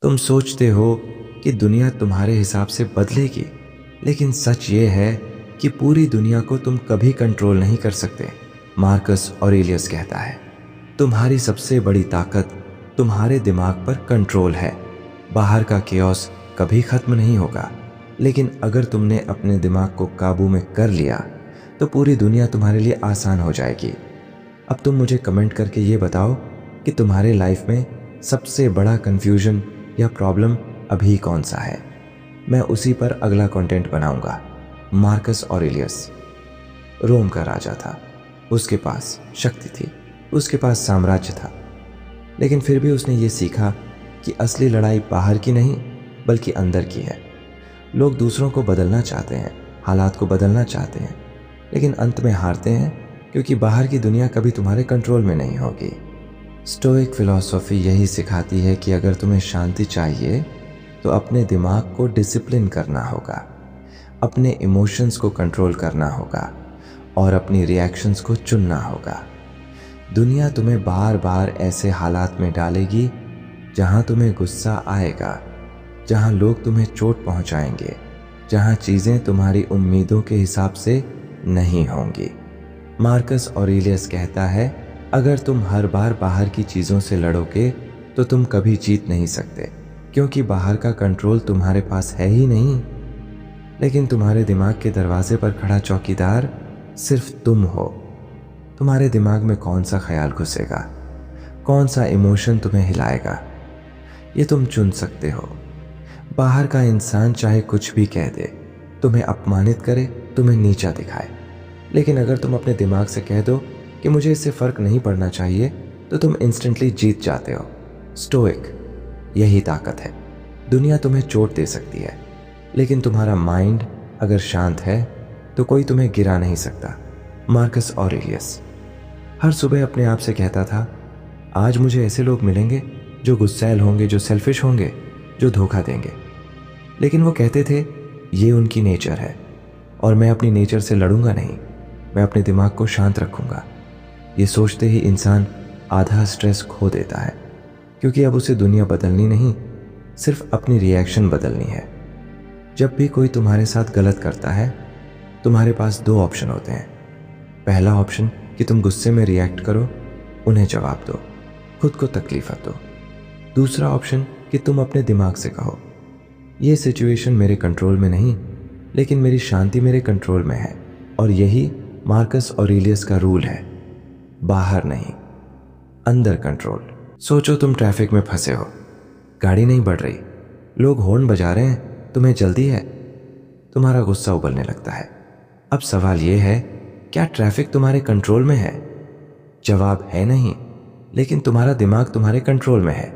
तुम सोचते हो कि दुनिया तुम्हारे हिसाब से बदलेगी, लेकिन सच ये है कि पूरी दुनिया को तुम कभी कंट्रोल नहीं कर सकते। मार्कस ऑरेलियस कहता है, तुम्हारी सबसे बड़ी ताकत तुम्हारे दिमाग पर कंट्रोल है। बाहर का केओस कभी खत्म नहीं होगा, लेकिन अगर तुमने अपने दिमाग को काबू में कर लिया तो पूरी दुनिया तुम्हारे लिए आसान हो जाएगी। अब तुम मुझे कमेंट करके ये बताओ कि तुम्हारे लाइफ में सबसे बड़ा कंफ्यूजन या प्रॉब्लम अभी कौन सा है। मैं उसी पर अगला कंटेंट बनाऊंगा। मार्कस ऑरेलियस रोम का राजा था। उसके पास शक्ति थी, उसके पास साम्राज्य था, लेकिन फिर भी उसने ये सीखा कि असली लड़ाई बाहर की नहीं बल्कि अंदर की है। लोग दूसरों को बदलना चाहते हैं, हालात को बदलना चाहते हैं, लेकिन अंत में हारते हैं क्योंकि बाहर की दुनिया कभी तुम्हारे कंट्रोल में नहीं होगी। स्टोइक फिलॉसफी यही सिखाती है कि अगर तुम्हें शांति चाहिए तो अपने दिमाग को डिसिप्लिन करना होगा, अपने इमोशंस को कंट्रोल करना होगा और अपनी रिएक्शंस को चुनना होगा। दुनिया तुम्हें बार बार ऐसे हालात में डालेगी जहां तुम्हें गुस्सा आएगा, जहां लोग तुम्हें चोट पहुंचाएंगे, जहां चीजें तुम्हारी उम्मीदों के हिसाब से नहीं होंगी। मार्कस ऑरेलियस कहता है, अगर तुम हर बार बाहर की चीजों से लड़ोगे तो तुम कभी जीत नहीं सकते, क्योंकि बाहर का कंट्रोल तुम्हारे पास है ही नहीं। लेकिन तुम्हारे दिमाग के दरवाजे पर खड़ा चौकीदार सिर्फ तुम हो। तुम्हारे दिमाग में कौन सा ख्याल घुसेगा, कौन सा इमोशन तुम्हें हिलाएगा, ये तुम चुन सकते हो। बाहर का इंसान चाहे कुछ भी कह दे, तुम्हें अपमानित करे, तुम्हें नीचा दिखाए, लेकिन अगर तुम अपने दिमाग से कह दो कि मुझे इससे फर्क नहीं पड़ना चाहिए, तो तुम इंस्टेंटली जीत जाते हो। स्टोइक यही ताकत है। दुनिया तुम्हें चोट दे सकती है, लेकिन तुम्हारा माइंड अगर शांत है तो कोई तुम्हें गिरा नहीं सकता। मार्कस ऑरेलियस हर सुबह अपने आप से कहता था, आज मुझे ऐसे लोग मिलेंगे जो गुस्सैल होंगे, जो सेल्फिश होंगे, जो धोखा देंगे, लेकिन वो कहते थे ये उनकी नेचर है और मैं अपनी नेचर से लड़ूंगा नहीं, मैं अपने दिमाग को शांत रखूंगा। ये सोचते ही इंसान आधा स्ट्रेस खो देता है, क्योंकि अब उसे दुनिया बदलनी नहीं, सिर्फ अपनी रिएक्शन बदलनी है। जब भी कोई तुम्हारे साथ गलत करता है, तुम्हारे पास दो ऑप्शन होते हैं। पहला ऑप्शन कि तुम गुस्से में रिएक्ट करो, उन्हें जवाब दो, खुद को तकलीफ दो। दूसरा ऑप्शन कि तुम अपने दिमाग से कहो, ये सिचुएशन मेरे कंट्रोल में नहीं, लेकिन मेरी शांति मेरे कंट्रोल में है। और यही मार्कस ऑरेलियस का रूल है, बाहर नहीं, अंदर कंट्रोल। सोचो तुम ट्रैफिक में फंसे हो, गाड़ी नहीं बढ़ रही, लोग हॉर्न बजा रहे हैं, तुम्हें जल्दी है, तुम्हारा गुस्सा उबलने लगता है। अब सवाल यह है, क्या ट्रैफिक तुम्हारे कंट्रोल में है? जवाब है नहीं, लेकिन तुम्हारा दिमाग तुम्हारे कंट्रोल में है।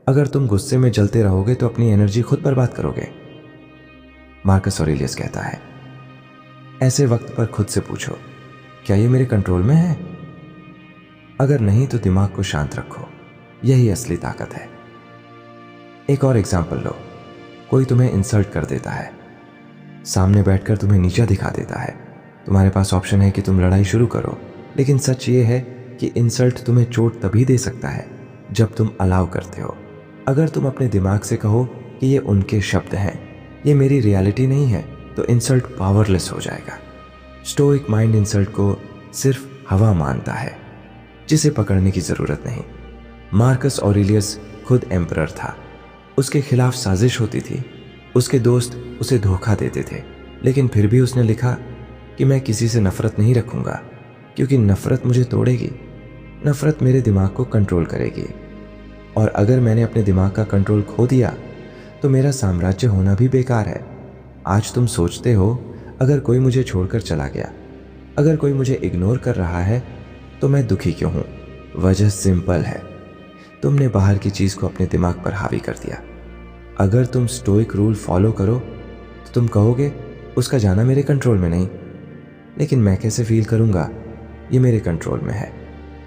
अगर तुम गुस्से में जलते रहोगे तो अपनी एनर्जी खुद बर्बाद करोगे। मार्कस ऑरेलियस कहता है, ऐसे वक्त पर खुद से पूछो, क्या ये मेरे कंट्रोल में है? अगर नहीं तो दिमाग को शांत रखो, यही असली ताकत है। एक और एग्जाम्पल लो, कोई तुम्हें इंसल्ट कर देता है, सामने बैठकर तुम्हें नीचा दिखा देता है। तुम्हारे पास ऑप्शन है कि तुम लड़ाई शुरू करो, लेकिन सच ये है कि इंसल्ट तुम्हें चोट तभी दे सकता है जब तुम अलाउ करते हो। अगर तुम अपने दिमाग से कहो कि ये उनके शब्द हैं, ये मेरी रियलिटी नहीं है, तो इंसल्ट पावरलेस हो जाएगा। स्टोइक माइंड इंसल्ट को सिर्फ हवा मानता है, जिसे पकड़ने की जरूरत नहीं। मार्कस ऑरेलियस खुद एम्परर था, उसके खिलाफ साजिश होती थी, उसके दोस्त उसे धोखा देते थे, लेकिन फिर भी उसने लिखा कि मैं किसी से नफरत नहीं रखूंगा, क्योंकि नफरत मुझे तोड़ेगी, नफरत मेरे दिमाग को कंट्रोल करेगी, और अगर मैंने अपने दिमाग का कंट्रोल खो दिया तो मेरा साम्राज्य होना भी बेकार है। आज तुम सोचते हो, अगर कोई मुझे छोड़कर चला गया, अगर कोई मुझे इग्नोर कर रहा है तो मैं दुखी क्यों हूं? वजह सिंपल है, तुमने बाहर की चीज को अपने दिमाग पर हावी कर दिया। अगर तुम स्टोइक रूल फॉलो करो तो तुम कहोगे उसका जाना मेरे कंट्रोल में नहीं, लेकिन मैं कैसे फील करूंगा, ये मेरे कंट्रोल में है,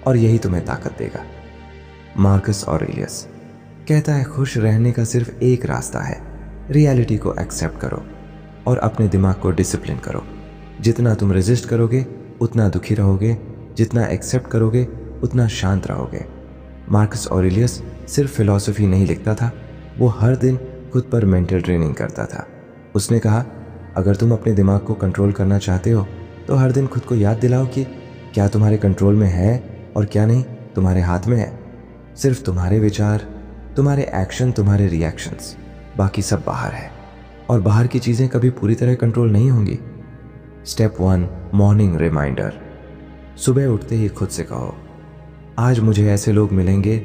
और यही तुम्हें ताकत देगा। मार्कस ऑरेलियस कहता है, खुश रहने का सिर्फ एक रास्ता है, रियलिटी को एक्सेप्ट करो और अपने दिमाग को डिसिप्लिन करो। जितना तुम रेजिस्ट करोगे उतना दुखी रहोगे, जितना एक्सेप्ट करोगे उतना शांत रहोगे। मार्कस ऑरेलियस सिर्फ फिलॉसफी नहीं लिखता था, वो हर दिन खुद पर मेंटल ट्रेनिंग करता था। उसने कहा, अगर तुम अपने दिमाग को कंट्रोल करना चाहते हो तो हर दिन खुद को याद दिलाओ कि क्या तुम्हारे कंट्रोल में है और क्या नहीं तुम्हारे हाथ में है। सिर्फ तुम्हारे विचार, तुम्हारे एक्शन, तुम्हारे रिएक्शंस, बाकी सब बाहर है और बाहर की चीज़ें कभी पूरी तरह कंट्रोल नहीं होंगी। Step 1, morning reminder. सुबह उठते ही खुद से कहो, आज मुझे ऐसे लोग मिलेंगे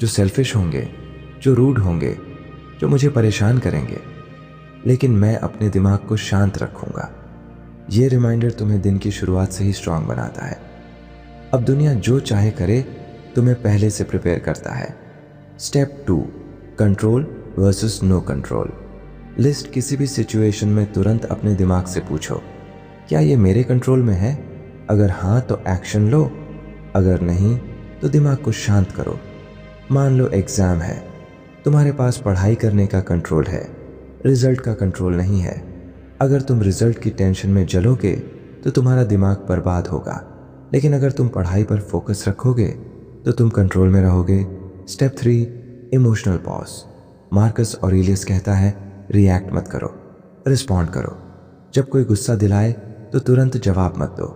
जो सेल्फिश होंगे, जो रूड होंगे, जो मुझे परेशान करेंगे, लेकिन मैं अपने दिमाग को शांत रखूंगा। ये रिमाइंडर तुम्हें दिन की शुरुआत से ही स्ट्रांग बनाता है। अब दुनिया जो चाहे करे, तुम्हें पहले से प्रिपेयर करता है। Step 2, control versus no control. List किसी भी सिचुएशन में तुरंत अपने दिमाग से पूछो, क्या ये मेरे कंट्रोल में है? अगर हाँ तो एक्शन लो, अगर नहीं तो दिमाग को शांत करो। मान लो एग्जाम है, तुम्हारे पास पढ़ाई करने का कंट्रोल है, रिजल्ट का कंट्रोल नहीं है। अगर तुम रिजल्ट की टेंशन में जलोगे तो तुम्हारा दिमाग बर्बाद होगा, लेकिन अगर तुम पढ़ाई पर फोकस रखोगे तो तुम कंट्रोल में रहोगे। Step 3, emotional pause. Marcus Aurelius कहता है, रिएक्ट मत करो, रिस्पॉन्ड करो। जब कोई गुस्सा दिलाए तो तुरंत जवाब मत दो।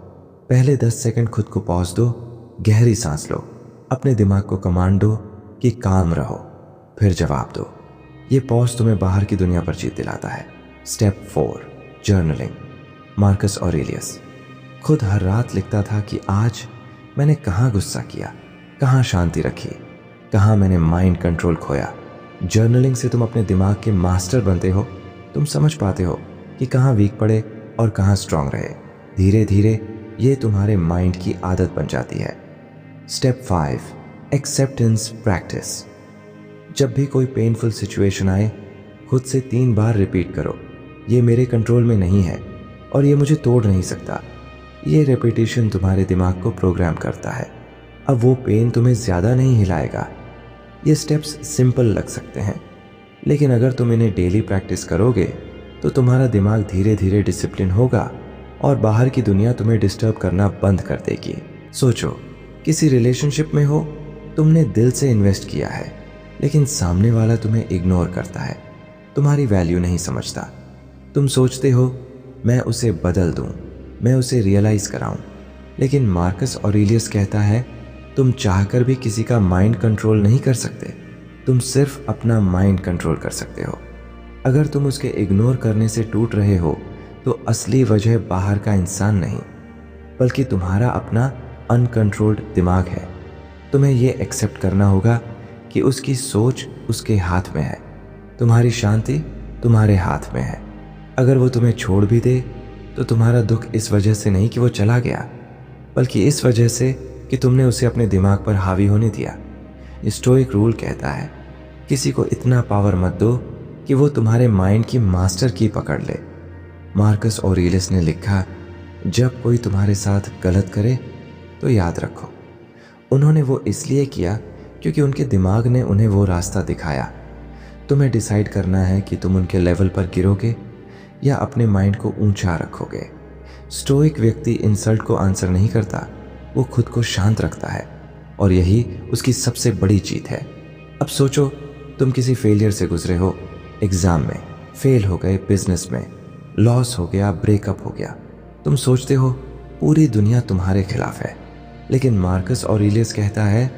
पहले 10 सेकंड खुद को पॉज दो, गहरी सांस लो, अपने दिमाग को कमांड दो कि काम रहो, फिर जवाब दो। ये पॉज तुम्हें बाहर की दुनिया पर जीत दिलाता है। Step 4, journaling. मार्कस ऑरेलियस खुद हर रात लिखता था कि आज मैंने कहाँ गुस्सा किया, कहाँ शांति रखी, कहाँ मैंने माइंड कंट्रोल खोया। जर्नलिंग से तुम अपने दिमाग के मास्टर बनते हो। तुम समझ पाते हो कि कहाँ वीक पड़े और कहाँ स्ट्रांग रहे। धीरे धीरे ये तुम्हारे माइंड की आदत बन जाती है। Step 5, acceptance practice. जब भी कोई पेनफुल सिचुएशन आए, खुद से 3 बार रिपीट करो, ये मेरे कंट्रोल में नहीं है और ये मुझे तोड़ नहीं सकता। ये रेपिटेशन तुम्हारे दिमाग को प्रोग्राम करता है। अब वो पेन तुम्हें ज़्यादा नहीं हिलाएगा। ये स्टेप्स सिंपल लग सकते हैं, लेकिन अगर तुम इन्हें डेली प्रैक्टिस करोगे तो तुम्हारा दिमाग धीरे धीरे डिसिप्लिन होगा और बाहर की दुनिया तुम्हें डिस्टर्ब करना बंद कर देगी। सोचो, किसी रिलेशनशिप में हो, तुमने दिल से इन्वेस्ट किया है, लेकिन सामने वाला तुम्हें इग्नोर करता है, तुम्हारी वैल्यू नहीं समझता। तुम सोचते हो, मैं उसे बदल दूं, मैं उसे रियलाइज कराऊं, लेकिन मार्कस ऑरेलियस कहता है, तुम चाहकर भी किसी का माइंड कंट्रोल नहीं कर सकते। तुम सिर्फ अपना माइंड कंट्रोल कर सकते हो। अगर तुम उसके इग्नोर करने से टूट रहे हो तो असली वजह बाहर का इंसान नहीं, बल्कि तुम्हारा अपना अनकंट्रोल्ड दिमाग है। तुम्हें यह एक्सेप्ट करना होगा कि उसकी सोच उसके हाथ में है, तुम्हारी शांति तुम्हारे हाथ में है। अगर वो तुम्हें छोड़ भी दे तो तुम्हारा दुख इस वजह से नहीं कि वो चला गया, बल्कि इस वजह से कि तुमने उसे अपने दिमाग पर हावी होने दिया। स्टोइक रूल कहता है, किसी को इतना पावर मत दो कि वो तुम्हारे माइंड की मास्टर की पकड़ ले। मार्कस ऑरेलियस ने लिखा, जब कोई तुम्हारे साथ गलत करे तो याद रखो, उन्होंने वो इसलिए किया क्योंकि उनके दिमाग ने उन्हें वो रास्ता दिखाया। तुम्हें डिसाइड करना है कि तुम उनके लेवल पर गिरोगे या अपने माइंड को ऊंचा रखोगे। स्टोइक व्यक्ति इंसल्ट को आंसर नहीं करता, वो खुद को शांत रखता है और यही उसकी सबसे बड़ी जीत है। अब सोचो, तुम किसी फेलियर से गुजरे हो, एग्जाम में फेल हो गए, बिजनेस में लॉस हो गया, ब्रेकअप हो गया। तुम सोचते हो पूरी दुनिया तुम्हारे खिलाफ है, लेकिन मार्कस ऑरेलियस कहता है,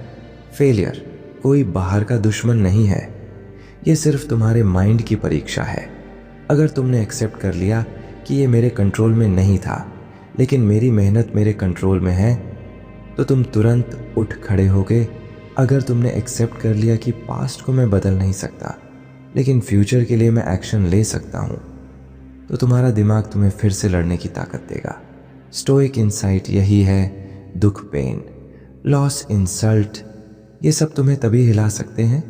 फेलियर कोई बाहर का दुश्मन नहीं है, ये सिर्फ तुम्हारे माइंड की परीक्षा है। अगर तुमने एक्सेप्ट कर लिया कि ये मेरे कंट्रोल में नहीं था, लेकिन मेरी मेहनत मेरे कंट्रोल में है, तो तुम तुरंत उठ खड़े होगे। अगर तुमने एक्सेप्ट कर लिया कि पास्ट को मैं बदल नहीं सकता, लेकिन फ्यूचर के लिए मैं एक्शन ले सकता हूँ, तो तुम्हारा दिमाग तुम्हें फिर से लड़ने की ताकत देगा। स्टोइक इंसाइट यही है, दुख, पेन, लॉस, इंसल्ट, ये सब तुम्हें तभी हिला सकते हैं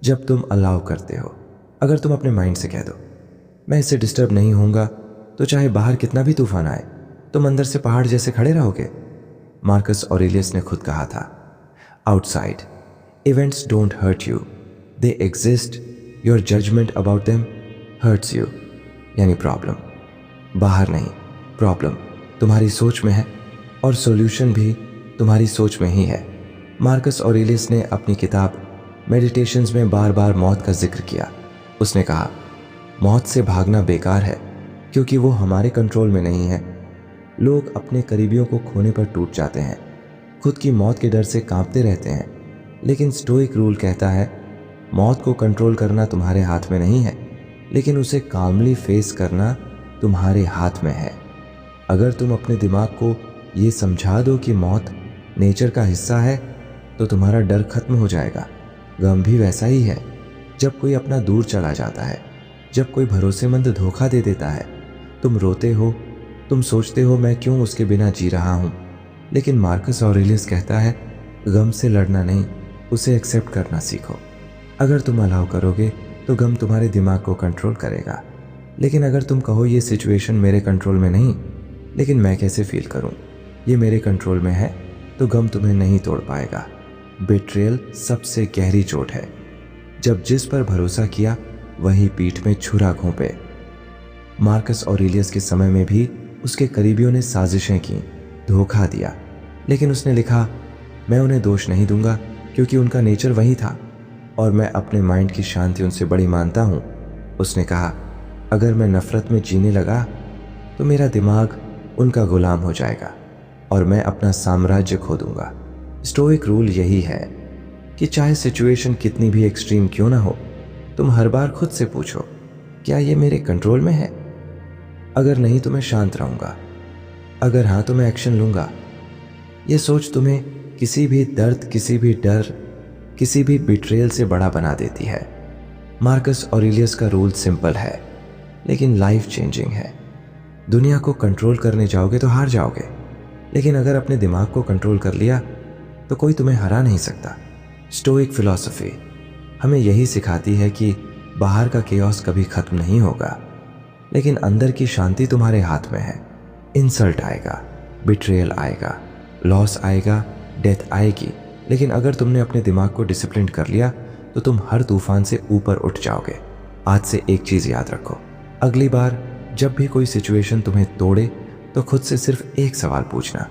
जब तुम अलाउ करते हो। अगर तुम अपने माइंड से कह दो, मैं इससे डिस्टर्ब नहीं होऊंगा, तो चाहे बाहर कितना भी तूफान आए, तुम अंदर से पहाड़ जैसे खड़े रहोगे। मार्कस ऑरेलियस ने खुद कहा था, outside events don't hurt you, they exist, your judgement about them hurts you. यानी प्रॉब्लम बाहर नहीं, प्रॉब्लम तुम्हारी सोच में है और सॉल्यूशन भी तुम्हारी सोच में ही है। मार्कस ऑरेलियस ने अपनी किताब मेडिटेशंस में बार बार मौत का जिक्र किया। उसने कहा, मौत से भागना बेकार है क्योंकि वो हमारे कंट्रोल में नहीं है। लोग अपने करीबियों को खोने पर टूट जाते हैं, खुद की मौत के डर से कांपते रहते हैं, लेकिन स्टोइक रूल कहता है मौत को कंट्रोल करना तुम्हारे हाथ में नहीं है, लेकिन उसे कामली फेस करना तुम्हारे हाथ में है। अगर तुम अपने दिमाग को ये समझा दो कि मौत नेचर का हिस्सा है तो तुम्हारा डर खत्म हो जाएगा। गम भी वैसा ही है। जब कोई अपना दूर चला जाता है, जब कोई भरोसेमंद धोखा दे देता है, तुम रोते हो, तुम सोचते हो मैं क्यों उसके बिना जी रहा हूं। लेकिन मार्कस ऑरेलियस कहता है गम से लड़ना नहीं, उसे एक्सेप्ट करना सीखो। अगर तुम अलाउ करोगे तो गम तुम्हारे दिमाग को कंट्रोल करेगा, लेकिन अगर तुम कहो ये सिचुएशन मेरे कंट्रोल में नहीं, लेकिन मैं कैसे फील करूं, ये मेरे कंट्रोल में है, तो गम तुम्हें नहीं तोड़ पाएगा। बिट्रेयल सबसे गहरी चोट है, जब जिस पर भरोसा किया वही पीठ में छुरा घोंपे। मार्कस ऑरेलियस के समय में भी उसके करीबियों ने साजिशें की, धोखा दिया, लेकिन उसने लिखा मैं उन्हें दोष नहीं दूंगा क्योंकि उनका नेचर वही था और मैं अपने माइंड की शांति उनसे बड़ी मानता हूं। उसने कहा अगर मैं नफरत में जीने लगा तो मेरा दिमाग उनका गुलाम हो जाएगा और मैं अपना साम्राज्य खो दूंगा। स्टोइक रूल यही है कि चाहे सिचुएशन कितनी भी एक्सट्रीम क्यों ना हो, तुम हर बार खुद से पूछो क्या ये मेरे कंट्रोल में है। अगर नहीं तो मैं शांत रहूंगा, अगर हाँ तो मैं एक्शन लूंगा। ये सोच तुम्हें किसी भी दर्द, किसी भी डर, किसी भी बिट्रेयल से बड़ा बना देती है। मार्कस ऑरेलियस का रूल सिंपल है लेकिन लाइफ चेंजिंग है। दुनिया को कंट्रोल करने जाओगे तो हार जाओगे, लेकिन अगर अपने दिमाग को कंट्रोल कर लिया तो कोई तुम्हें हरा नहीं सकता। स्टोइक फिलॉसफी हमें यही सिखाती है कि बाहर का केओस कभी खत्म नहीं होगा, लेकिन अंदर की शांति तुम्हारे हाथ में है। इंसल्ट आएगा, बिट्रेयल आएगा, लॉस आएगा, डेथ आएगी, लेकिन अगर तुमने अपने दिमाग को डिसिप्लिन कर लिया तो तुम हर तूफान से ऊपर उठ जाओगे। आज से एक चीज याद रखो, अगली बार जब भी कोई सिचुएशन तुम्हें तोड़े तो खुद से सिर्फ एक सवाल पूछना,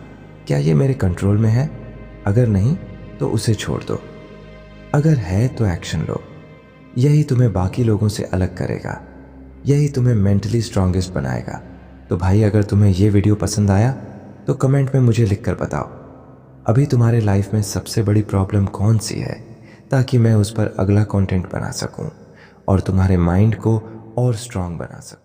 क्या ये मेरे कंट्रोल में है? अगर नहीं तो उसे छोड़ दो, अगर है तो एक्शन लो। यही तुम्हें बाकी लोगों से अलग करेगा, यही तुम्हें मेंटली स्ट्रांगेस्ट बनाएगा। तो भाई अगर तुम्हें ये वीडियो पसंद आया तो कमेंट में मुझे लिखकर बताओ अभी तुम्हारे लाइफ में सबसे बड़ी प्रॉब्लम कौन सी है, ताकि मैं उस पर अगला कंटेंट बना सकूं और तुम्हारे माइंड को और स्ट्रांग बना सकूं।